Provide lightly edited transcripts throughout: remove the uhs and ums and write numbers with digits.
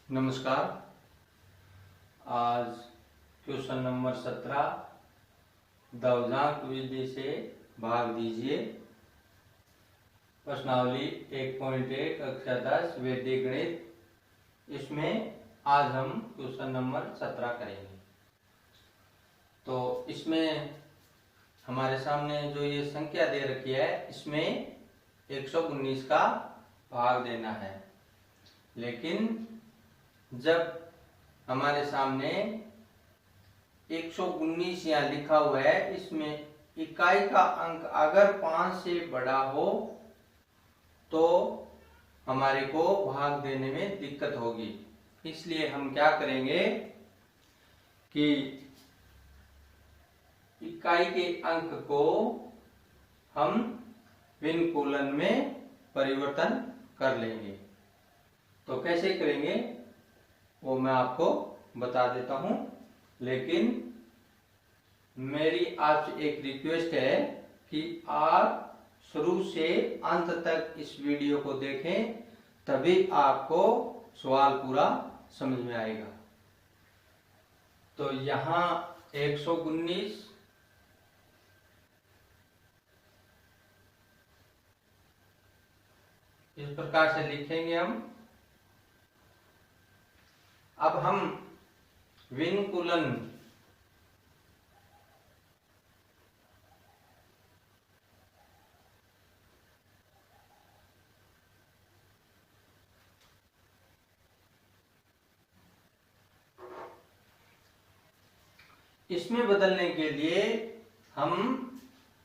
नमस्कार। आज question number 17 दवजांक विधि से भाग दीजिए। प्रश्नावली 1.1 कक्षा 10 वैदिक गणित। इसमें आज हम क्वेश्चन नंबर 17 करेंगे। तो इसमें हमारे सामने जो ये संख्या दे रखी है इसमें 119 का भाग देना है, लेकिन जब हमारे सामने 119 यहाँ लिखा हुआ है, इसमें इकाई का अंक अगर 5 से बड़ा हो तो हमारे को भाग देने में दिक्कत होगी। इसलिए हम क्या करेंगे कि इकाई के अंक को हम विनकूलन में परिवर्तन कर लेंगे। तो कैसे करेंगे वो मैं आपको बता देता हूं, लेकिन मेरी आपसे एक रिक्वेस्ट है कि आप शुरू से अंत तक इस वीडियो को देखें, तभी आपको सवाल पूरा समझ में आएगा। तो यहां 119 इस प्रकार से लिखेंगे हम। अब हम विनकुलन इसमें बदलने के लिए हम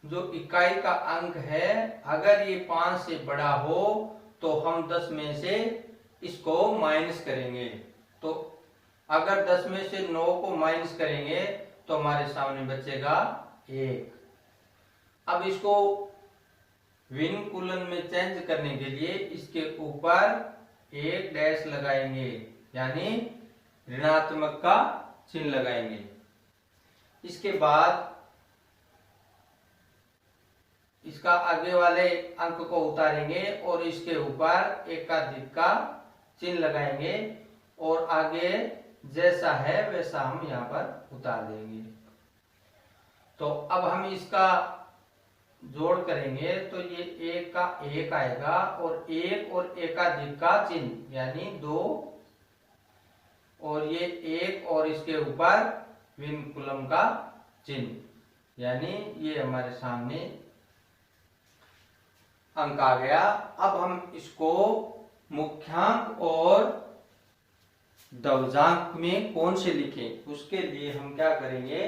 जो इकाई का अंक है अगर ये 5 से बड़ा हो तो हम 10 में से इसको माइनस करेंगे। तो अगर 10 में से 9 को माइनस करेंगे तो हमारे सामने बचेगा 1। अब इसको विनकुलन में चेंज करने के लिए इसके ऊपर एक डैश लगाएंगे, यानी ऋणात्मक का चिन्ह लगाएंगे। इसके बाद इसका आगे वाले अंक को उतारेंगे और इसके ऊपर एकाधिक का चिन्ह लगाएंगे और आगे जैसा है वैसा हम यहाँ पर उतार देंगे। तो अब हम इसका जोड़ करेंगे तो ये एक का एक आएगा और एक और एकाधिक का चिन्ह यानी 2 और ये एक और इसके ऊपर विनकुलम का चिन्ह, यानी ये हमारे सामने अंक आ गया। अब हम इसको मुख्यांक और दवजांक में कौन से लिखें, उसके लिए हम क्या करेंगे,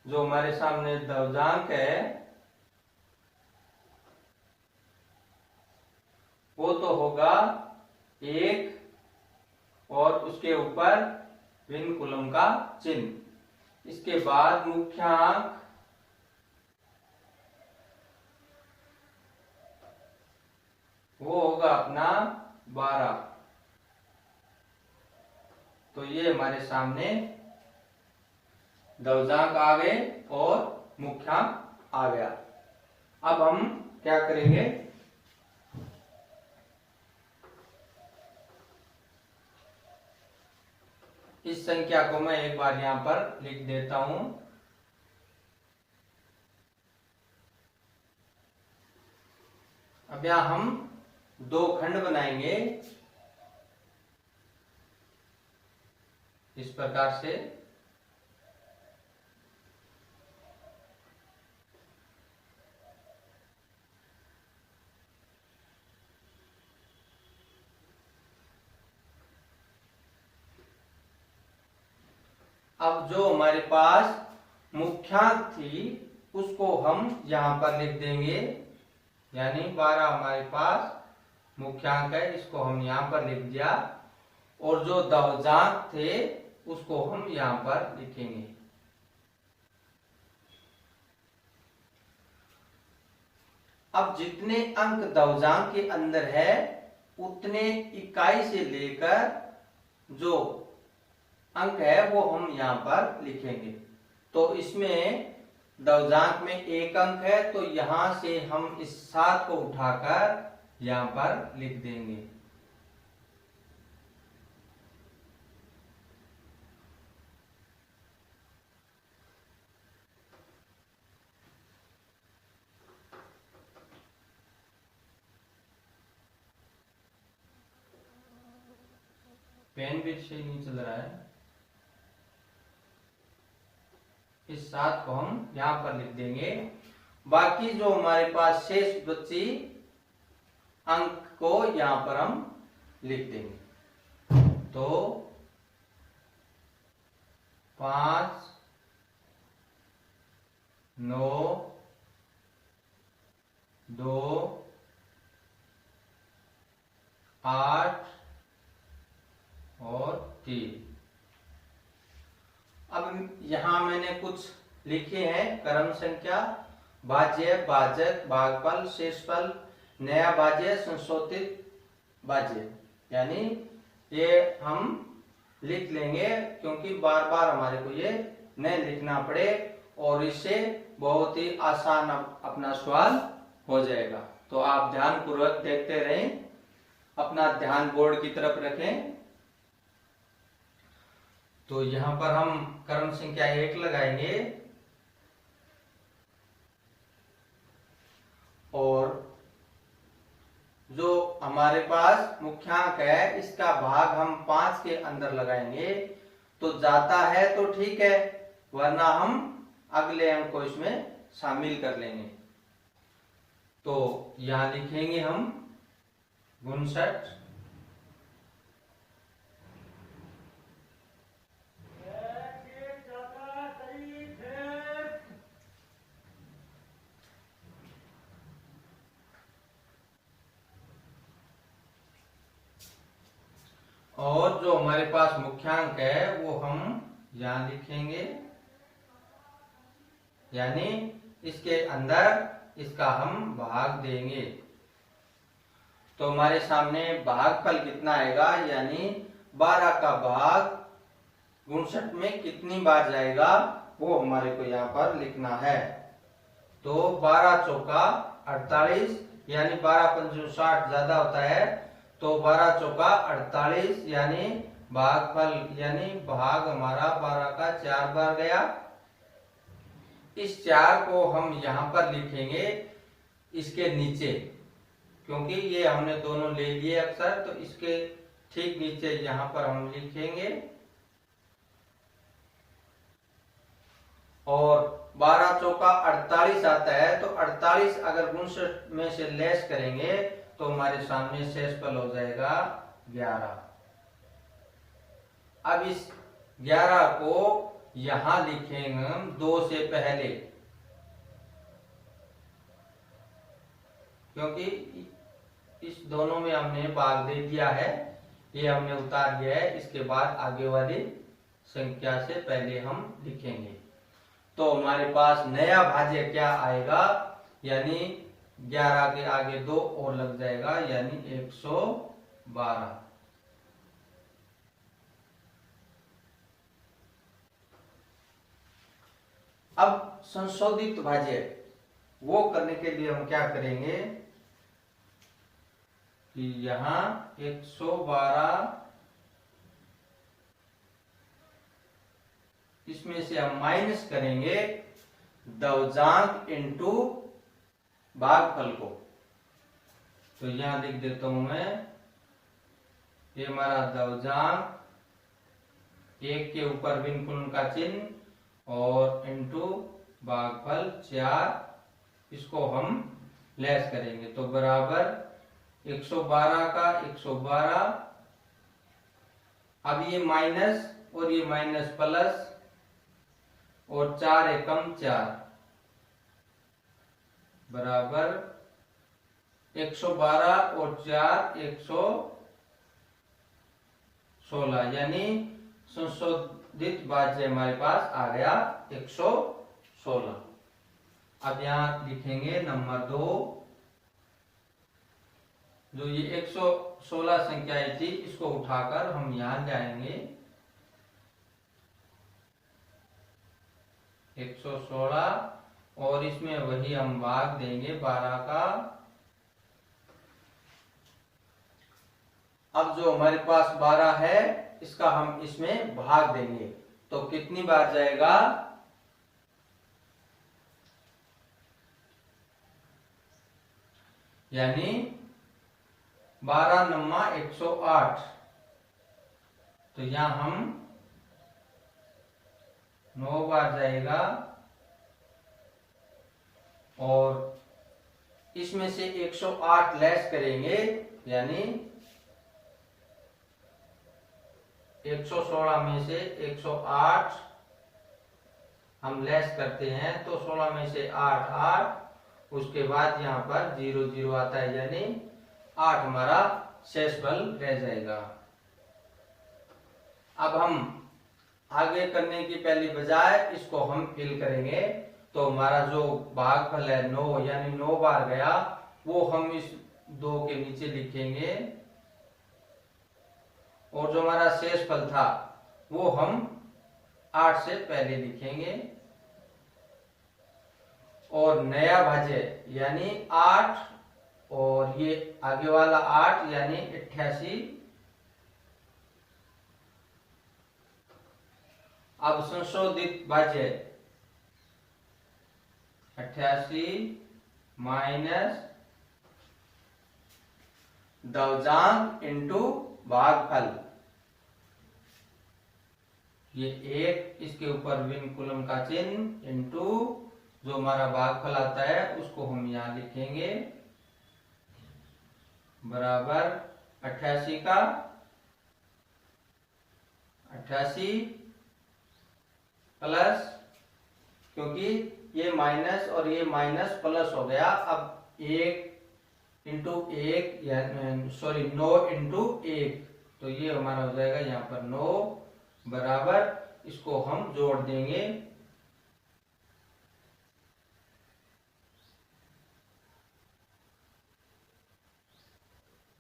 जो हमारे सामने दवजांक है वो तो होगा 1 और उसके ऊपर विनकुलम का चिन्ह। इसके बाद मुख्यांक वो होगा अपना 12। तो ये हमारे सामने दवजांक आ गए और मुख्यांक आ गया। अब हम क्या करेंगे, इस संख्या को मैं एक बार यहां पर लिख देता हूं। अब यहां हम 2 खंड बनाएंगे इस प्रकार से। अब जो हमारे पास मुख्यांक थी उसको हम यहां पर लिख देंगे, यानी 12 हमारे पास मुख्यांक है, इसको हम यहां पर लिख दिया। और जो दवजांक थे उसको हम यहां पर लिखेंगे। अब जितने अंक दवजांक के अंदर है उतने इकाई से लेकर जो अंक है वो हम यहां पर लिखेंगे। तो इसमें दवजांक में 1 अंक है तो यहां से हम इस 7 को उठाकर यहां पर लिख देंगे। पेन भी सही नहीं चल रहा है। इस 7 को हम यहाँ पर लिख देंगे। बाकी जो हमारे पास शेष बची अंक को यहाँ पर हम लिख देंगे। तो 5, 9, 2, 8 और 3। अब यहां मैंने कुछ लिखे हैं क्रम संख्या, भाज्य, भाजक, भागफल, शेषफल, नया भाज्य, संशोधित भाज्य, यानी ये हम लिख लेंगे क्योंकि बार बार हमारे को ये नहीं लिखना पड़े और इससे बहुत ही आसान अपना सवाल हो जाएगा। तो आप ध्यान पूर्वक देखते रहें, अपना ध्यान बोर्ड की तरफ रखें। तो यहां पर हम क्रम संख्या 1 लगाएंगे और जो हमारे पास मुख्यांक है इसका भाग हम 5 के अंदर लगाएंगे। तो जाता है तो ठीक है, वरना हम अगले अंक को इसमें शामिल कर लेंगे। तो यहां लिखेंगे हम 59। और जो हमारे पास मुख्यांक है वो हम यहां लिखेंगे, यानी इसके अंदर इसका हम भाग देंगे। तो हमारे सामने भागफल कितना आएगा, यानी 12 का भाग 59 में कितनी बार जाएगा वो हमारे को यहाँ पर लिखना है। तो 12 चौका 48, यानी 12 पंचू 60 ज्यादा होता है, तो 12 चौका 48, यानी भागफल यानी भाग हमारा 12 का 4 बार गया। इस 4 को हम यहाँ पर लिखेंगे इसके नीचे, क्योंकि ये हमने दोनों ले लिए अक्षर, तो इसके ठीक नीचे यहाँ पर हम लिखेंगे। और 12 चौका 48 आता है, तो 48 अगर 59 में से लेस करेंगे तो हमारे सामने शेषफल हो जाएगा 11। अब इस 11 को यहां लिखेंगे हम 2 से पहले, क्योंकि इस दोनों में हमने भाग दे दिया है, ये हमने उतार दिया है। इसके बाद आगे वाली संख्या से पहले हम लिखेंगे। तो हमारे पास नया भाज्य क्या आएगा, यानी 11 के आगे 2 और लग जाएगा, यानी 112। अब संशोधित भाज्य वो करने के लिए हम क्या करेंगे कि यहां 112, इसमें से हम माइनस करेंगे दवजांक इंटू भागफल को। तो यहां लिख देता हूं मैं, ये हमारा दवजांक, 1 के ऊपर विनकुलन का चिन्ह और इंटू भागफल 4, इसको हम लेस करेंगे। तो बराबर 112 का 112। अब ये माइनस और ये माइनस प्लस, और 4 एकम 4 बराबर 112 और 4 116, यानी संशोधित भाज्य हमारे पास आ गया 116। अब यहां लिखेंगे नंबर 2। जो ये 116 संख्याएं थी इसको उठाकर हम यहां जाएंगे। 116 और इसमें वही हम भाग देंगे 12 का। अब जो हमारे पास 12 है इसका हम इसमें भाग देंगे, तो कितनी बार जाएगा, यानी 12 नम्मा 108, तो यहाँ हम 9 बार जाएगा और इसमें से 108 लेस करेंगे, यानी 116 में से 108 हम लेस करते हैं तो 16 में से 8 8, उसके बाद यहाँ पर 0 0 आता है, यानी 8 हमारा शेषफल रह जाएगा। अब हम आगे करने की पहली बजाय इसको हम फिल करेंगे, तो हमारा जो भागफल है 9, यानी 9 बार गया, वो हम इस 2 के नीचे लिखेंगे और जो हमारा शेषफल था वो हम 8 से पहले लिखेंगे और नया भाज्य यानी 8 और ये आगे वाला 8 यानी 88। अब संशोधित भाज्य 88 माइनस दवजांक इंटू भागफल, ये 1 इसके ऊपर विनकुलम का चिन्ह इंटू जो हमारा भागफल आता है उसको हम यहाँ लिखेंगे बराबर 88 का 88 प्लस, क्योंकि ये माइनस और ये माइनस प्लस हो गया, अब 1 इंटू 1 सॉरी 9 इंटू 1, तो ये हमारा हो जाएगा यहाँ पर 9 बराबर, इसको हम जोड़ देंगे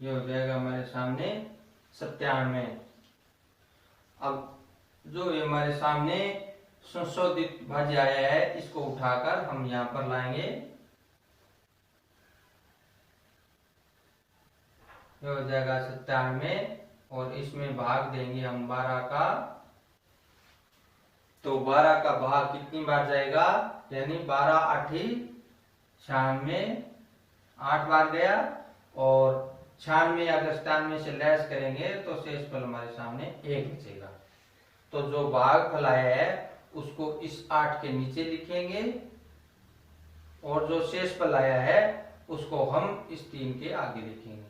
ये हो जाएगा हमारे सामने 97। अब जो ये हमारे सामने संशोधित भाज्य आया है इसको उठाकर हम यहाँ पर लाएंगे, ये हो जाएगा 97 और इसमें भाग देंगे हम 12 का, तो 12 का भाग कितनी बार जाएगा, यानी 12 8 96, 8 बार गया और 96 अगर 97 से लेस करेंगे तो शेषफल हमारे सामने 1 बचेगा। तो जो भागफल आया है उसको इस 8 के नीचे लिखेंगे और जो शेषफल आया है उसको हम इस 3 के आगे लिखेंगे।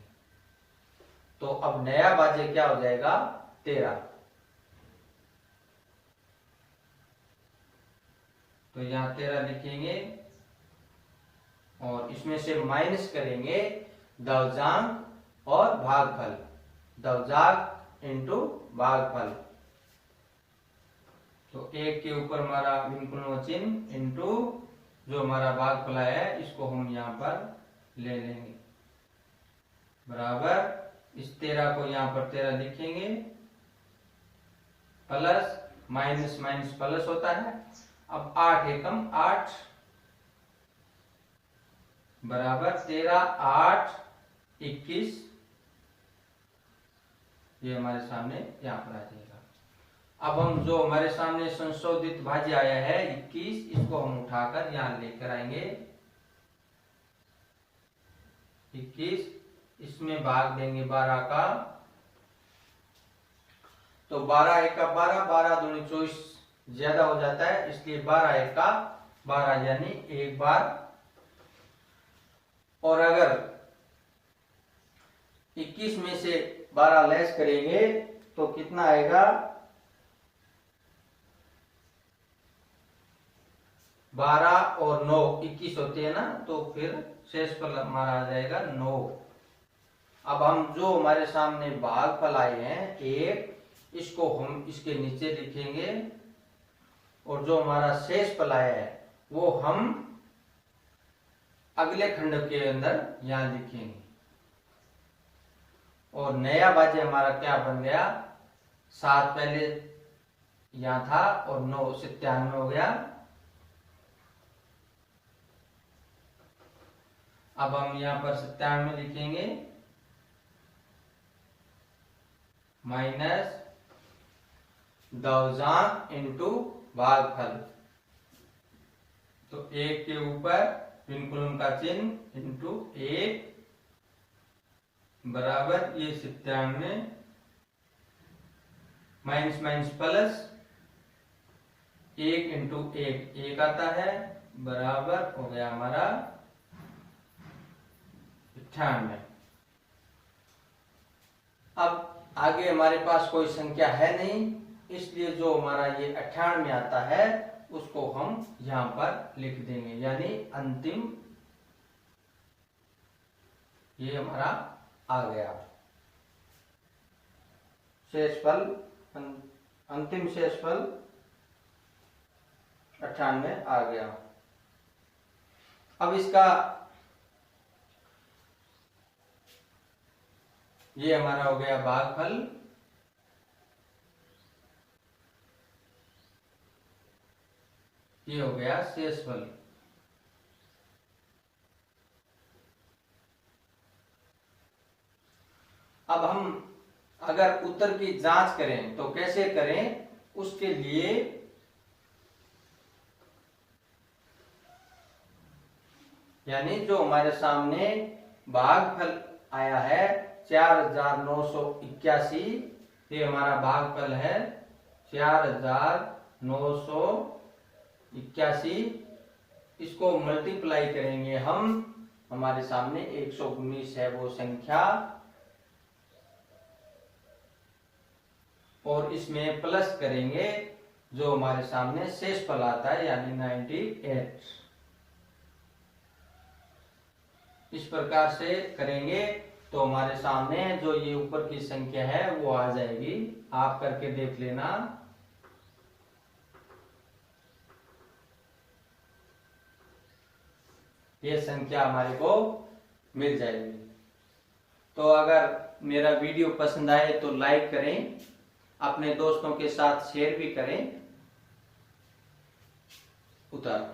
तो अब नया भाज्य क्या हो जाएगा 13, तो यहाँ 13 लिखेंगे और इसमें से माइनस करेंगे दवजांक और भागफल, दवजांक इंटू भागफल, तो 1 के ऊपर हमारा विनकुलम चिन्ह इंटू जो हमारा भागफल है इसको हम यहाँ पर ले लेंगे बराबर, इस 13 को यहाँ पर 13 लिखेंगे प्लस माइनस माइनस प्लस होता है, अब 8 एकम 8 बराबर 13 8 21, ये हमारे सामने यहाँ पर आ जाएगा। अब हम जो हमारे सामने संशोधित भाज्य आया है 21, इसको हम उठाकर यहाँ लेकर आएंगे 21, इसमें भाग देंगे 12 का, तो 12 1 का 12, 12 दूनी 24 ज्यादा हो जाता है, इसलिए 12 1 का 12 यानी 1 बार, और अगर 21 में से 12 लेस करेंगे तो कितना आएगा 12 और 9 21 होते हैं ना, तो फिर शेषफल हमारा आ जाएगा 9। अब हम जो हमारे सामने भागफल आए हैं 1, इसको हम इसके नीचे लिखेंगे और जो हमारा शेषफल आया है वो हम अगले खंड के अंदर यहां लिखेंगे और नया भाज्य हमारा क्या बन गया 7 पहले यहां था और 9 97 हो गया। अब हम यहाँ पर 97 लिखेंगे माइनस दवजांक इंटू भागफल, तो 1 के ऊपर विनकुलम का चिन्ह इंटू 1 बराबर ये 97 माइनस माइनस प्लस, 1 इंटू 1 आता है, बराबर हो गया हमारा 98। अब आगे हमारे पास कोई संख्या है नहीं, इसलिए जो हमारा ये 98 आता है उसको हम यहां पर लिख देंगे, यानी अंतिम ये हमारा आ गया शेषफल, अंतिम शेषफल 98 आ गया। अब इसका ये हमारा हो गया भागफल, ये हो गया शेषफल। अब हम अगर उत्तर की जांच करें तो कैसे करें, उसके लिए यानी जो हमारे सामने भागफल आया है 4981, ये हमारा भागफल है 4981। इसको मल्टीप्लाई करेंगे हम, हमारे सामने 119 है वो संख्या, और इसमें प्लस करेंगे जो हमारे सामने शेषफल आता है यानी 98। इस प्रकार से करेंगे तो हमारे सामने जो ये ऊपर की संख्या है वो आ जाएगी। आप करके देख लेना। ये संख्या हमारे को मिल जाएगी। तो अगर मेरा वीडियो पसंद आए तो लाइक करें, अपने दोस्तों के साथ शेयर भी करें। उतार